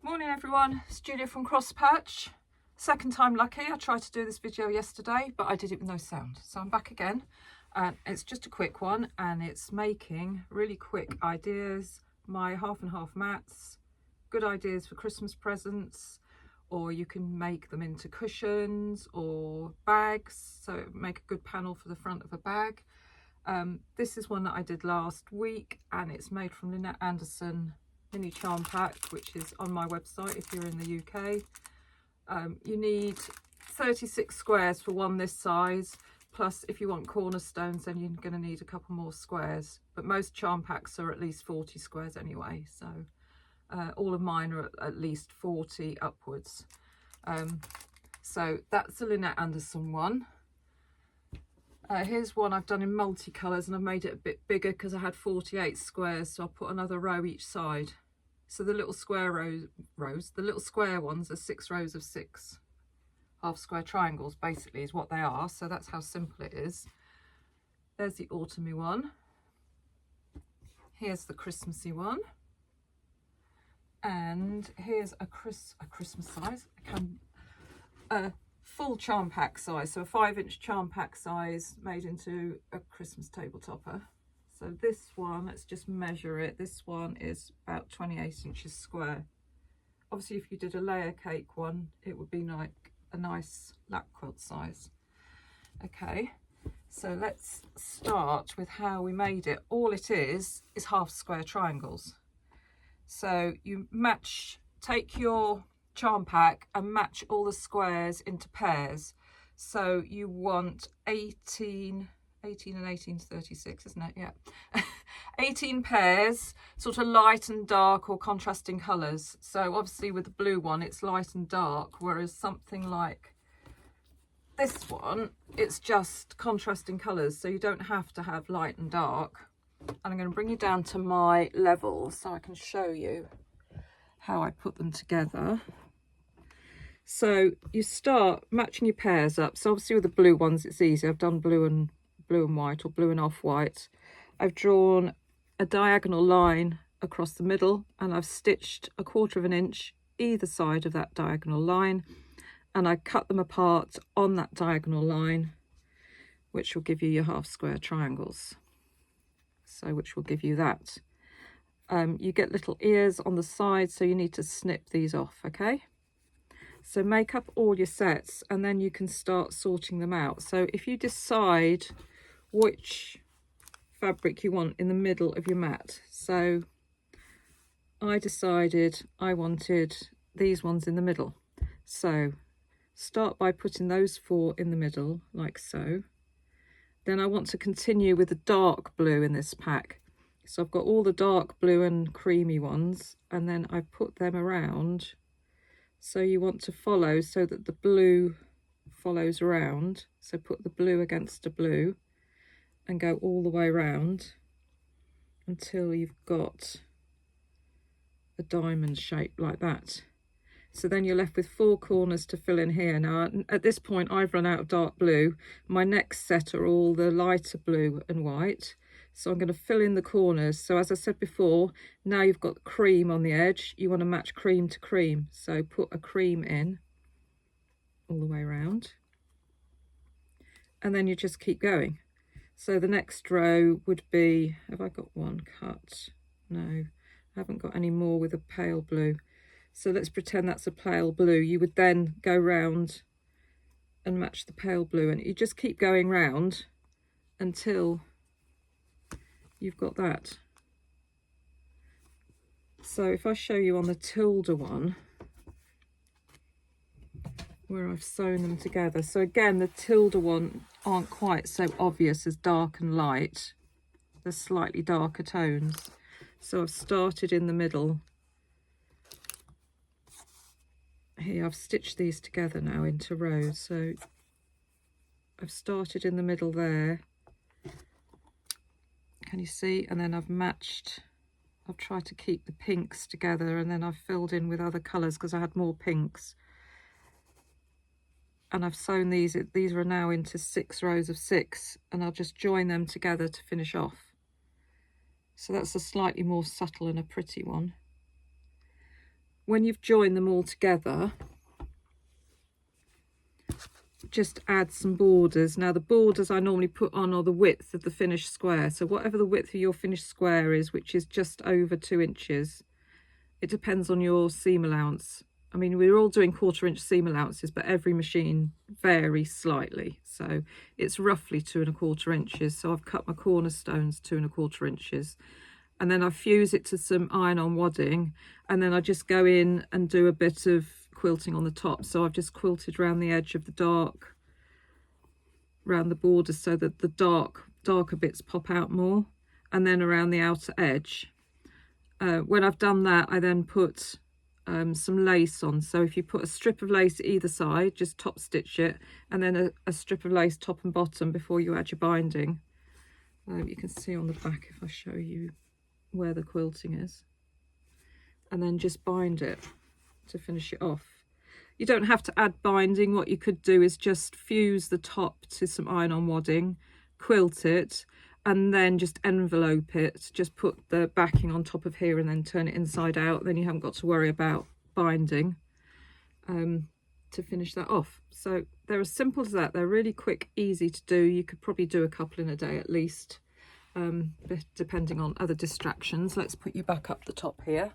Morning everyone, it's Julia from Crosspatch. Second time lucky. I tried to do this video yesterday but I did it with no sound, so I'm back again. It's just a quick one and it's making really quick ideas, my half and half mats, good ideas for Christmas presents, or you can make them into cushions or bags, so make a good panel for the front of a bag. This is one that I did last week and it's made from Lynette Anderson mini charm pack, which is on my website if you're in the UK. You need 36 squares for one this size, plus if you want cornerstones then you're going to need a couple more squares, but most charm packs are at least 40 squares anyway, so all of mine are at least 40 upwards. So that's the Lynette Anderson one. Here's one I've done in multicolours and I've made it a bit bigger because I had 48 squares, so I'll put another row each side. So the little square rows, the little square ones are 6 rows of 6 half square triangles basically is what they are, so that's how simple it is. There's the autumny one. Here's the Christmassy one. And here's a Christmas size, full charm pack size, so a 5-inch charm pack size made into a Christmas table topper. So this one, let's just measure it, this one is about 28 inches square. Obviously if you did a layer cake one it would be like a nice lap quilt size. Okay, so let's start with how we made it. All it is half square triangles. So you take your charm pack and match all the squares into pairs. So you want 18 and 18 is 36, isn't it? Yeah. 18 pairs, sort of light and dark or contrasting colours. So obviously with the blue one it's light and dark, whereas something like this one it's just contrasting colours, so you don't have to have light and dark. And I'm going to bring you down to my level so I can show you how I put them together. So you start matching your pairs up. So obviously with the blue ones it's easy. I've done blue and white or blue and off-white. I've drawn a diagonal line across the middle and I've stitched 1/4 inch either side of that diagonal line, and I cut them apart on that diagonal line, which will give you your half square triangles. So which will give you that. You get little ears on the side, so you need to snip these off, okay? So make up all your sets and then you can start sorting them out. So if you decide which fabric you want in the middle of your mat, so I decided I wanted these ones in the middle. So start by putting those 4 in the middle like so. Then I want to continue with the dark blue in this pack. So I've got all the dark blue and creamy ones and then I put them around. So you want to follow so that the blue follows around. So put the blue against the blue and go all the way around until you've got a diamond shape like that. So then you're left with 4 corners to fill in here. Now at this point I've run out of dark blue. My next set are all the lighter blue and white. So I'm going to fill in the corners. So as I said before, now you've got cream on the edge. You want to match cream to cream. So put a cream in all the way around. And then you just keep going. So the next row would be, have I got one cut? No, I haven't got any more with a pale blue. So let's pretend that's a pale blue. You would then go round and match the pale blue. And you just keep going round until you've got that. So if I show you on the tilde one where I've sewn them together, so again the tilde one aren't quite so obvious as dark and light, they're slightly darker tones. So I've started in the middle here. I've stitched these together now into rows, so I've started in the middle there. Can you see? And then I've matched, I've tried to keep the pinks together and then I've filled in with other colours because I had more pinks. And I've sewn these are now into 6 rows of 6 and I'll just join them together to finish off. So that's a slightly more subtle and a pretty one. when you've joined them all together, just add some borders. Now the borders I normally put on are the width of the finished square, so whatever the width of your finished square is, which is just over 2 inches, it depends on your seam allowance. I mean, we're all doing 1/4 inch seam allowances, but every machine varies slightly, so it's roughly 2 1/4 inches. So I've cut my cornerstones 2 1/4 inches, and then I fuse it to some iron-on wadding, and then I just go in and do a bit of quilting on the top. So I've just quilted around the edge of the dark, around the border, so that the darker bits pop out more, and then around the outer edge. When I've done that, I then put some lace on. So if you put a strip of lace either side, just top stitch it, and then a strip of lace top and bottom before you add your binding. You can see on the back if I show you where the quilting is, and then just bind it to finish it off. You don't have to add binding. What you could do is just fuse the top to some iron-on wadding, quilt it, and then just envelope it. Just put the backing on top of here and then turn it inside out. Then you haven't got to worry about binding to finish that off. So they're as simple as that. They're really quick, easy to do. You could probably do a couple in a day at least, depending on other distractions. Let's put you back up the top here.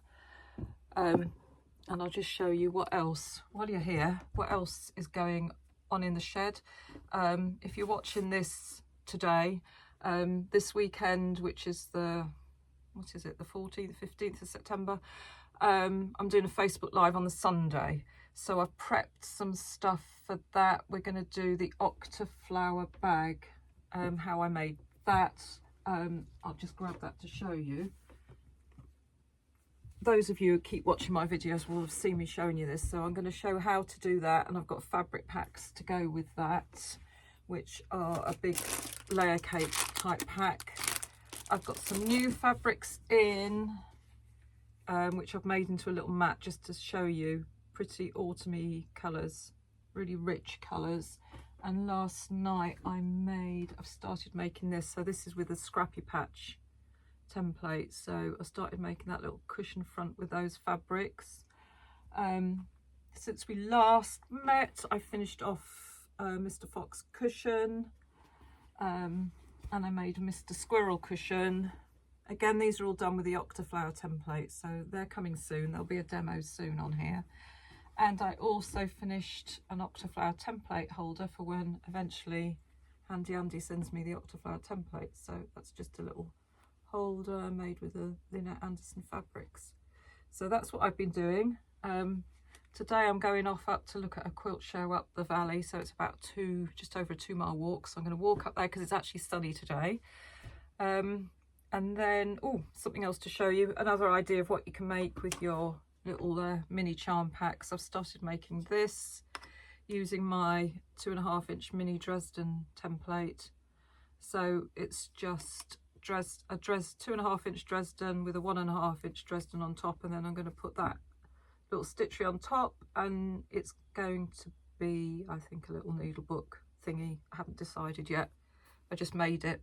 And I'll just show you what else, while you're here, what else is going on in the shed. If you're watching this today, this weekend, which is the 14th, 15th of September, I'm doing a Facebook Live on the Sunday. So I've prepped some stuff for that. We're going to do the octaflower bag, how I made that. I'll just grab that to show you. Those of you who keep watching my videos will have seen me showing you this, so I'm going to show how to do that, and I've got fabric packs to go with that, which are a big layer cake type pack. I've got some new fabrics in, which I've made into a little mat just to show you. Pretty autumny colours, really rich colours. And last night I've started making this, so this is with a scrappy patch template. So I started making that little cushion front with those fabrics. Since we last met, I finished off Mr. Fox cushion, and I made a Mr. Squirrel cushion. Again, these are all done with the octaflower template, so they're coming soon. There'll be a demo soon on here. And I also finished an octaflower template holder for when eventually Handy Andy sends me the octaflower template. So that's just a little holder made with the Lynette Anderson fabrics. So that's what I've been doing. Today I'm going off up to look at a quilt show up the valley, so it's about just over a 2-mile walk. So I'm going to walk up there because it's actually sunny today. And then something else to show you, another idea of what you can make with your little mini charm packs. I've started making this using my 2.5 inch mini Dresden template. So it's just a 2.5 inch Dresden with a 1.5 inch Dresden on top, and then I'm going to put that little stitchery on top, and it's going to be, I think, a little needlebook thingy. I haven't decided yet, I just made it.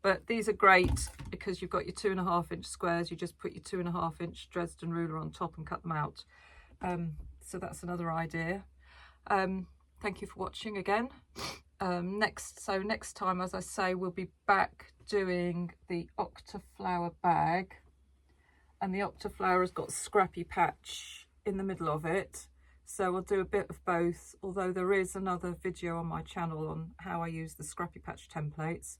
But these are great because you've got your 2.5 inch squares. You just put your 2.5 inch Dresden ruler on top and cut them out. So that's another idea. Thank you for watching again. Next time, as I say, we'll be back doing the octaflower bag, and the octaflower has got scrappy patch in the middle of it, so I'll do a bit of both, although there is another video on my channel on how I use the scrappy patch templates.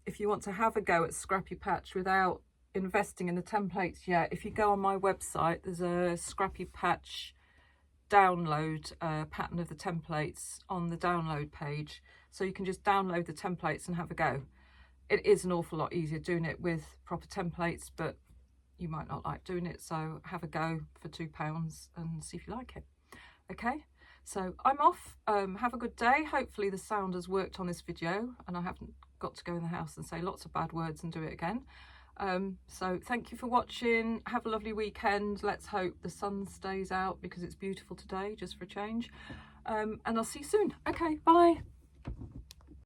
If you want to have a go at scrappy patch without investing in the templates yet, if you go on my website, there's a scrappy patch download pattern of the templates on the download page, so you can just download the templates and have a go. It is an awful lot easier doing it with proper templates, but you might not like doing it, so have a go for £2 and see if you like it. Okay, so I'm off. Have a good day. Hopefully the sound has worked on this video and I haven't got to go in the house and say lots of bad words and do it again. So thank you for watching. Have a lovely weekend. Let's hope the sun stays out because it's beautiful today, just for a change. And I'll see you soon. Okay, bye.